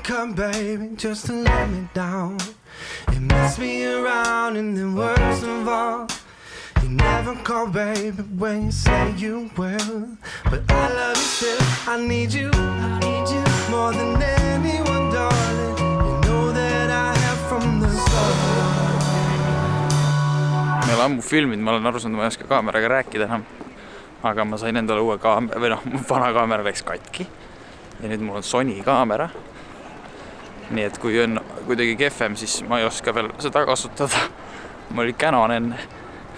wake up, baby, just to let me down. You mess me around and then worst of all, you never call, baby, when you say you will. But I love you still, I need you more than anyone, darling. You know that I have from the start. Ma olen ammu filmid, ma olen aru saanud, ma ei oska kaameraga rääkida enam. Aga ma sain endale uue kaamera, või mu vana kaamera läks katki. Ja nüüd mul on Sony kaamera. Nii et kui on kuidagi kehvem, siis ma ei oska veel seda kasutada. Ma oli Canon enne.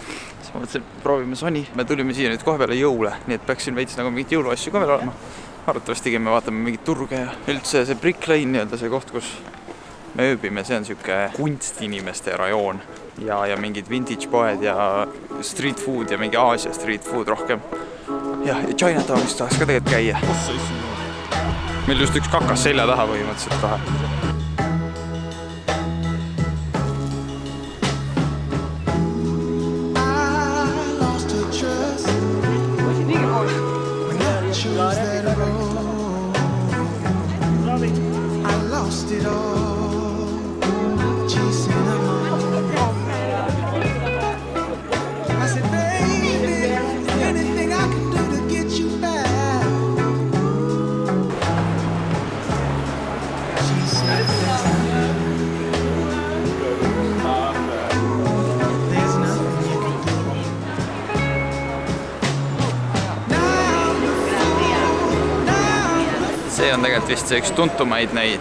Siis ma mõtlesin, proovime Sony. Me tulime siia nüüd kohe peale jõule, nii et peaksin veits nagu mingit jõuluasju ka veel olema. Arvatavasti me vaatame mingit turge ja üldse see Brick Lane nii-öelda see koht, kus me ööbime, see on siuke kunstinimeste rajoon ja mingid vintage poed ja street food ja mingi Aasia street food rohkem. Ja Chinatownis tahaks ka tegelikult käia. Meil just üks kakas selja taha põhimõtteliselt kohe. See on tegelikult vist see üks tuntumaid neid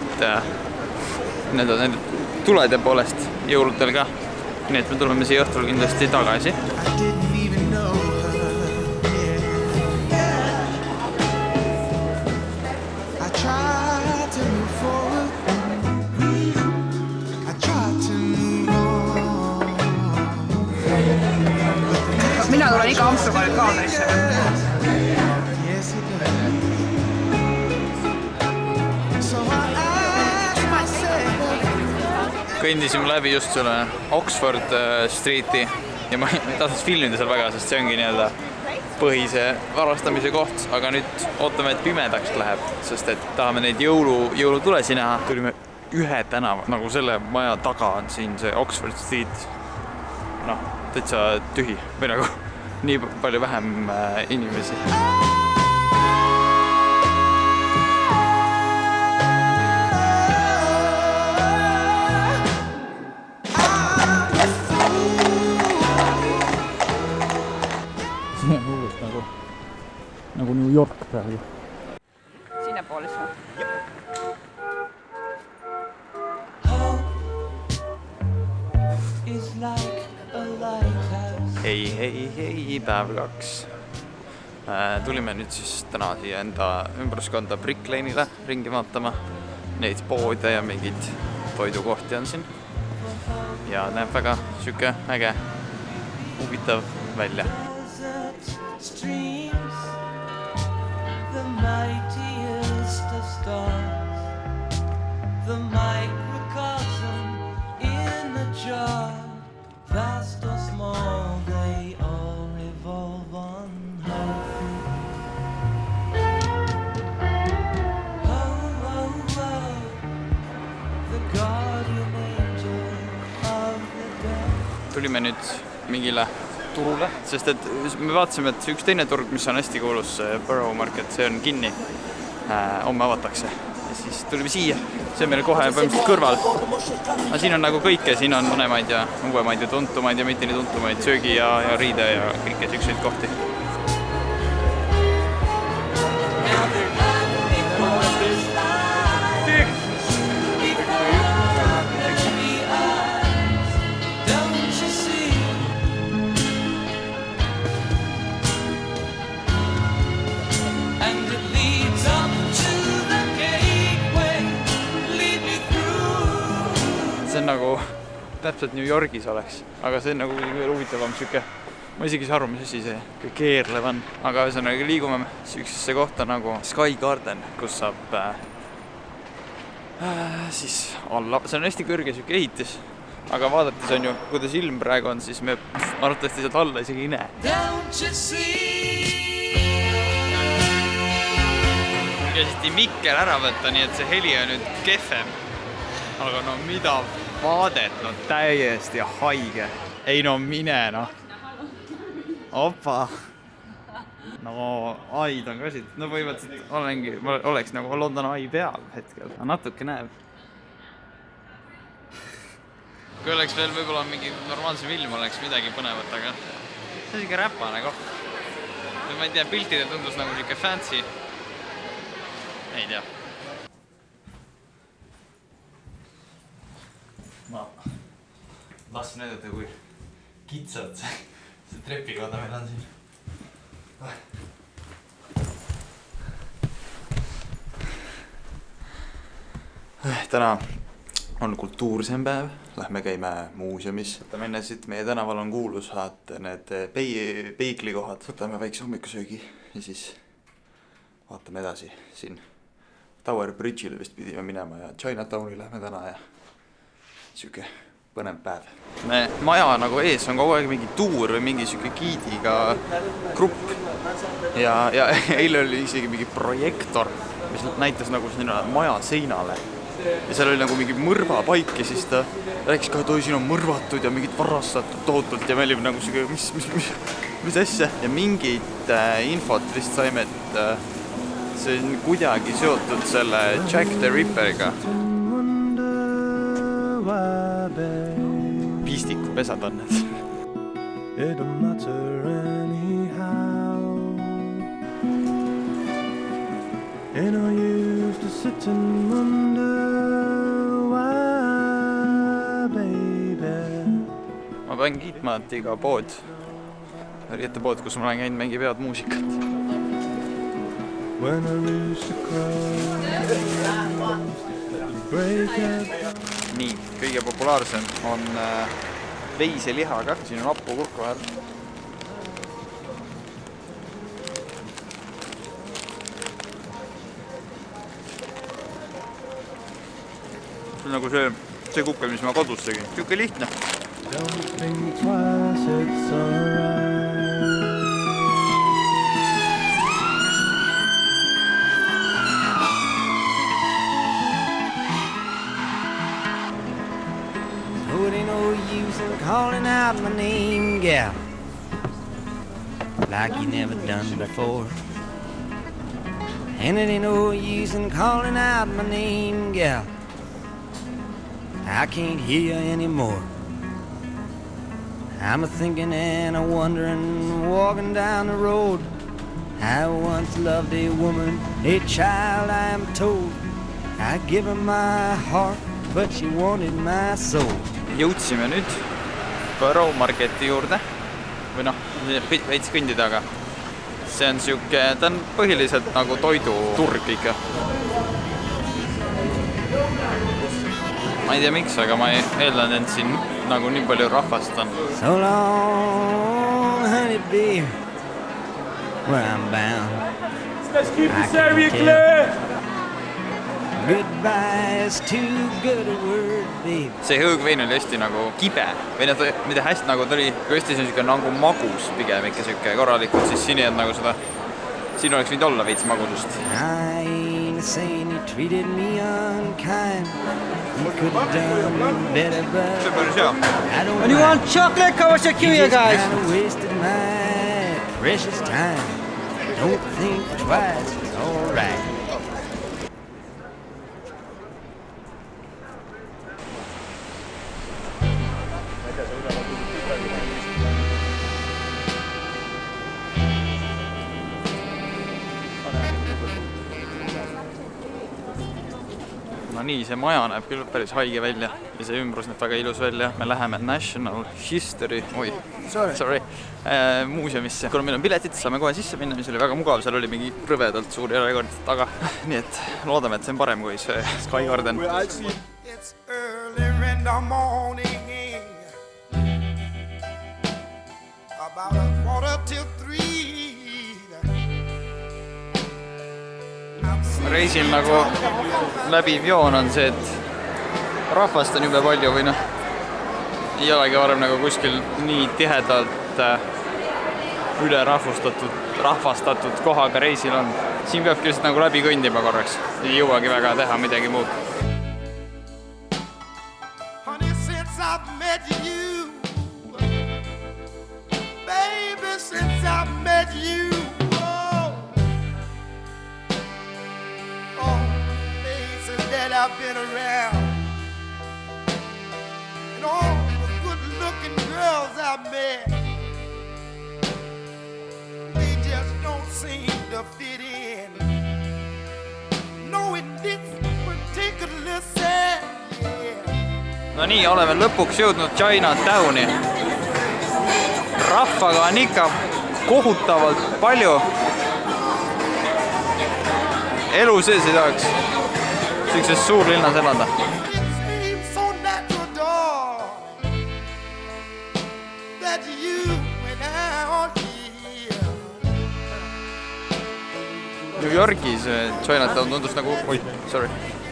tulede poolest jõuludel ka. Nii et me tuleme siia õhtul kindlasti tagasi. Mina tulen iga Amsterdamil kaamerisse. Kõndisime läbi just selle Oxford Streeti ja ma ei tahtnud filmida seal väga, sest see ongi nii-öelda põhise varastamise koht, aga nüüd ootame, et pimedaks läheb, sest et tahame neid jõulutulesi näha. Tulime ühe tänava, nagu selle maja taga on siin see Oxford Street. Täitsa tühi või nagu nii palju vähem inimesi. Nagu New York praegu. Sinne poole su. Hei, päev 2. Tulime nüüd siis täna siia enda ümbruskonda Brick Lane'ile ringi vaatama. Neid poode ja mingid toidukohti on siin. Ja näeb väga süke äge, huvitav välja. Mightiest of stars, the microcosm in a jar, vast or small, they all revolve on hope. Oh, the guardian angel of the dead. Tulime nüüd mingile turule, sest et me vaatasime, et üks teine turg, mis on hästi kuulus, Borough Market, see on kinni. Homme avatakse. Ja siis tulime siia. See on meil kohe põhimõtteliselt kõrval. Aga siin on nagu kõike, siin on vanemaid ja uuemaid ja tuntumaid ja mitte nii tuntumaid söögi ja riide ja kõike sükseid kohti. See on nagu täpselt New Yorgis oleks, aga see on nagu veel huvitavam süke. Ma isegi ei saa aru, mis asi see keerlev on, aga ühesõnaga liigume sükksesse kohta nagu Sky Garden, kus saab siis alla, see on hästi kõrge süke ehitis, aga vaadates on ju, kuidas ilm praegu on, siis me arvatavasti sealt alla isegi ei näe. üritasid mikker ära võtta, nii et see heli on nüüd kehvem. Aga no mida vaadet, no täiesti haige. Ei no mine noh. Opa. No aid on ka siit. No põhimõtteliselt ma oleks nagu London Eye peal hetkel. Natuke näeb. Kui oleks veel võib-olla mingi normaalse film, oleks midagi põnevat, aga see on siuke räpane koht. Ma ei tea, piltidel tundus nagu siuke fancy. Ei tea. Ma tahtsin näidata, kui kitsad see trepikoda meil on siin. Täna on kultuursem päev. Lähme käime muuseumis. Võtame enne siit, meie tänaval on kuulusad need peiklikohad. Võtame väikse hommikusöögi ja siis vaatame edasi siin. Tower Bridge'ile vist pidime minema ja Chinatowni lähme täna ja siuke põnev päev. Maja nagu ees on kogu aeg mingi tuur või mingi siuke giidiga grupp. Ja eile oli isegi mingi projektor, mis näitas nagu sinna maja seinale. Ja seal oli nagu mingi mõrvapaik ja siis ta rääkis ka, et oi, siin on mõrvatud ja mingid varastatud tohutult ja me olime nagu siuke, mis asja. Ja mingid infot vist saime, et see on kuidagi seotud selle Jack the Ripperiga. Piistiku pesad on need. It don't matter anyhow. And I used to sit and wonder why, baby. Ma pean kiitma, et iga pood, riietepood, kus ma olen käinud, mängib head muusikat. When I lose the cross, nii, kõige populaarsem on veiselihaga. Siin on happu kurku vahel. See on nagu see kukel, mis ma kodus tegin. Siuke lihtne. Don't think twice, it's alright. It ain't no use in calling out my name, gal, like you never done before. And it ain't no use in calling out my name, gal, I can't hear you anymore. I'm a-thinking and a-wondering, walking down the road. I once loved a woman, a child I am told. I give her my heart, but she wanted my soul. Jõudsime nüüd Borough Marketi juurde või noh, veits kõndida, aga see on siuke, ta on põhiliselt nagu toiduturg ikka. Ma ei tea miks, aga ma eeldan, et siin nagu nii palju rahvast on. So long, honey babe, where I'm bound. Let's keep this area clear. Goodbye is too good a word, babe. See hõõgvein oli hästi nagu kibe või mida hästi nagu ta oli, kui hästi see on nagu magus pigem ikka siuke korralikult, siis siin ei olnud nagu seda, siin oleks võinud olla veits magusust. I ain't saying you treated me unkind. You could have done better, but see on päris hea. I don't And you want chocolate? Come watch the queue, you guys. You just wasted my precious time. Don't think twice, it's all right. No nii, see maja näeb küll päris haige välja ja see ümbrus näeb väga ilus välja. Me läheme National History muuseumisse. Kuna meil on piletid, saame kohe sisse minna, mis oli väga mugav. Seal oli mingi rõvedalt suur järjekord taga. Nii et loodame, et see on parem kui see Sky Garden. It's early in the morning, about 2:45. Reisil nagu läbiv joon on see, et rahvast on jube palju või noh, ei olegi varem nagu kuskil nii tihedalt üle rahvastatud kohaga reisil on. siin peabki lihtsalt nagu läbi kõndima korraks. Ei jõuagi väga teha midagi muud. Honey, since I've met you, baby, since I've met you, oh, places that I've been around, and all the good-looking girls I've met, they just don't seem to fit in. No, in this particular set, yeah. No nii, oleme lõpuks jõudnud Chinatowni. Rahvaga on ikka kohutavalt palju. Elu sees ei tahaks sellises suurlinnas elada. It seems so natural, darling, that you and I are here. New Yorgis Chinatown tundus nagu,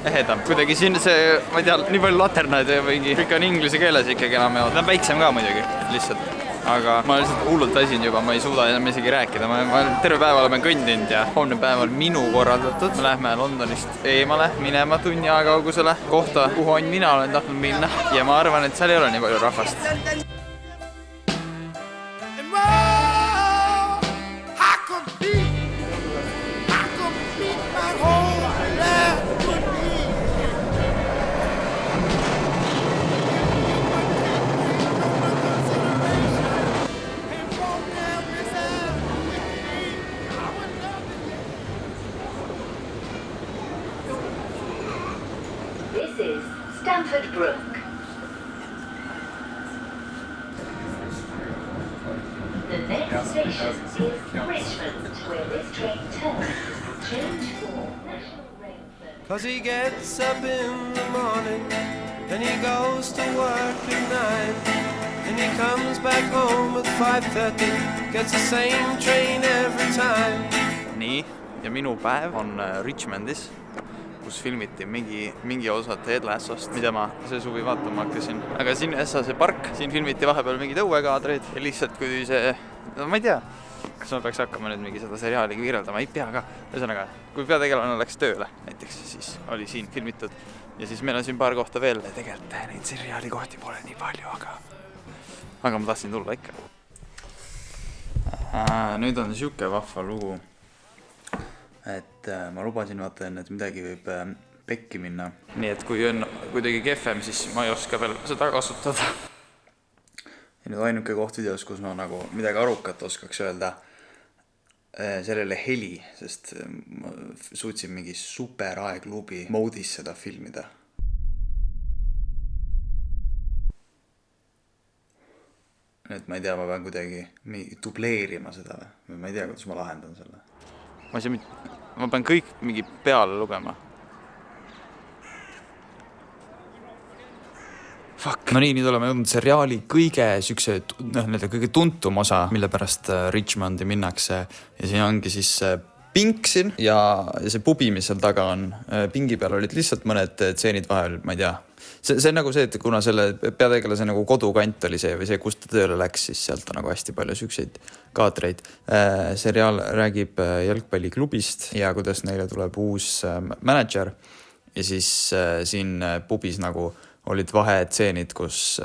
ehedam. Kuidagi siin see, ma ei tea, nii palju laternaid ja mingi, kõik on inglise keeles ikkagi enam ja ta on väiksem ka muidugi, lihtsalt. Aga ma lihtsalt hullult väsin juba, ma ei suuda enam isegi rääkida. Ma terve päeva olen kõndinud ja homne päev on minu korraldatud. Me lähme Londonist eemale, minema tunni aega kaugusele kohta, kuhu on mina olen tahtnud minna. Ja ma arvan, et seal ei ole nii palju rahvast. And whoa, I could be my whole life with me. And walk down this aisle with me. I would love it. This is Stamford Brook. The next station is Richmond, where this train turns. Change for National Rail Service. 'Cause he gets up in the morning, then he goes to work at 9, and he comes back home at 5:30, gets the same train every time. Nii, ja minu päev on Richmondis, kus filmiti mingi osa Ted Lassost, mida ma see suvi vaatama hakkasin. Aga siin see park, siin filmiti vahepeal mingi tõuekaadreid ja lihtsalt kui see, no ma ei tea, kas ma peaks hakkama nüüd mingi seda seriaali kirjeldama, ei pea ka. Ühesõnaga, kui peategelane läks tööle näiteks, siis oli siin filmitud ja siis meil on siin paar kohta veel. Tegelikult neid seriaali kohti pole nii palju, aga ma tahtsin tulla ikka. Nüüd on siuke vahva lugu, et ma lubasin vaata enne, et midagi võib pekki minna. Nii et kui on kuidagi kehvem, siis ma ei oska veel seda kasutada. Ja nüüd ainuke koht videos, kus ma nagu midagi arukat oskaks öelda sellele heli, sest ma suutsin mingi super aeglubi moodis seda filmida. Nüüd ma ei tea, ma pean kuidagi dubleerima seda või ma ei tea, kuidas ma lahendan selle. Ma pean kõik mingi peale lugema. Fuck. No nii, nüüd oleme jõudnud seriaali kõige tuntum osa, mille pärast Richmondi minnakse. Ja siin ongi siis pink siin ja see pubi, mis seal taga on. Pingi peal olid lihtsalt mõned tseenid vahel, ma ei tea. See on nagu see, et kuna selle peategelase nagu kodukant oli see või see, kust ta tööle läks, siis sealt on nagu hästi palju sükseid kaatreid. Seriaal räägib jalgpalliklubist ja kuidas neile tuleb uus manager ja siis siin pubis nagu olid vahetseenid, kus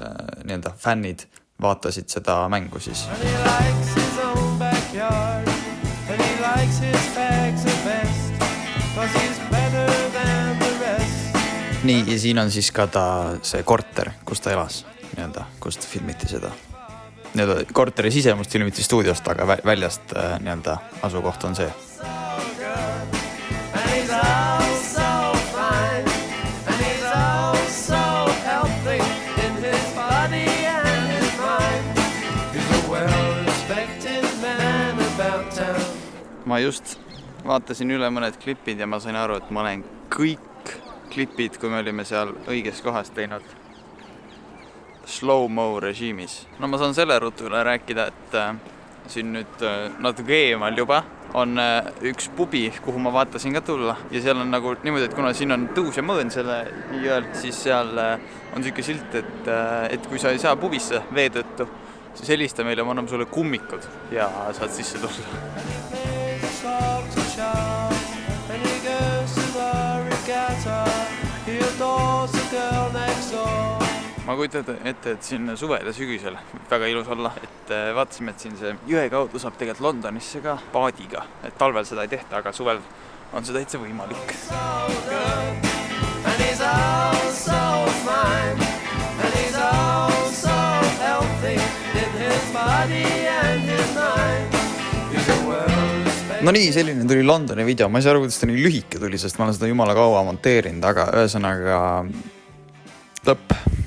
nii-öelda fännid vaatasid seda mängu siis. And he likes his own backyard, and he likes his fags the best, 'cause he's better than the rest. Nii, ja siin on siis ka see korter, kus ta elas, nii-öelda, kust filmiti seda. Nii-öelda korteri sisemust filmiti stuudiost, aga väljast nii-öelda asukoht on see. Ma just vaatasin üle mõned klipid ja ma sain aru, et ma olen kõik klipid, kui me olime seal õiges kohas teinud slow-mo režiimis. No ma saan selle rutu üle rääkida, et siin nüüd natuke eemal juba on üks pubi, kuhu ma vaatasin ka tulla. Ja seal on nagu niimoodi, et kuna siin on tõus ja mõõn selle jõel, siis seal on selline silt, et kui sa ei saa pubisse vee tõttu, siis helista meile, ma anname sulle kummikud ja saad sisse tulla. Talk to Charles. ma kujutan ette, et siin suvel ja sügisel väga ilus olla, et vaatasime, et siin see jõe kaudu saab tegelikult Londonisse ka paadiga, et talvel seda ei tehta, aga suvel on see täitsa võimalik. And he's all so fine, and he's all so healthy in his body and his mind. He's a world. No nii, selline tuli Londoni video, ma ei saa aru, kuidas ta nii lühike tuli, sest ma olen seda jumala kaua monteerinud, aga ühesõnaga lõpp.